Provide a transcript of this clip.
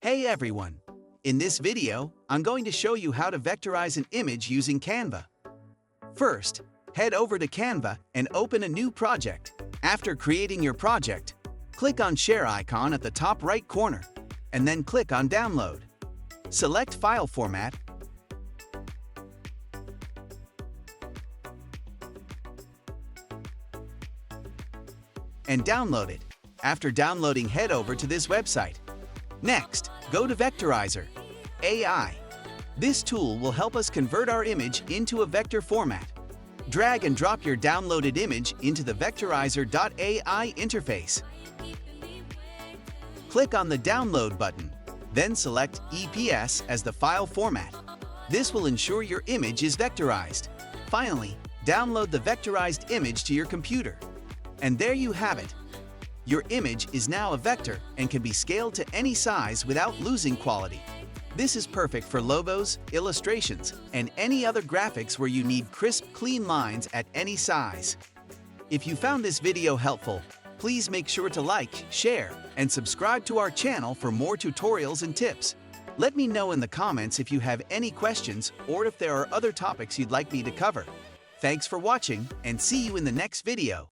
Hey everyone! In this video, I'm going to show you how to vectorize an image using Canva. First, head over to Canva and open a new project. After creating your project, click on Share icon at the top right corner, and then click on Download. Select File Format, and download it. After downloading, head over to this website. Next, go to Vectorizer AI. This tool will help us convert our image into a vector format. Drag and drop your downloaded image into the Vectorizer.ai interface. Click on the Download button, then select EPS as the file format. This will ensure your image is vectorized. Finally, download the vectorized image to your computer. And there you have it. Your image is now a vector and can be scaled to any size without losing quality. This is perfect for logos, illustrations, and any other graphics where you need crisp, clean lines at any size. If you found this video helpful, please make sure to like, share, and subscribe to our channel for more tutorials and tips. Let me know in the comments if you have any questions or if there are other topics you'd like me to cover. Thanks for watching, and see you in the next video.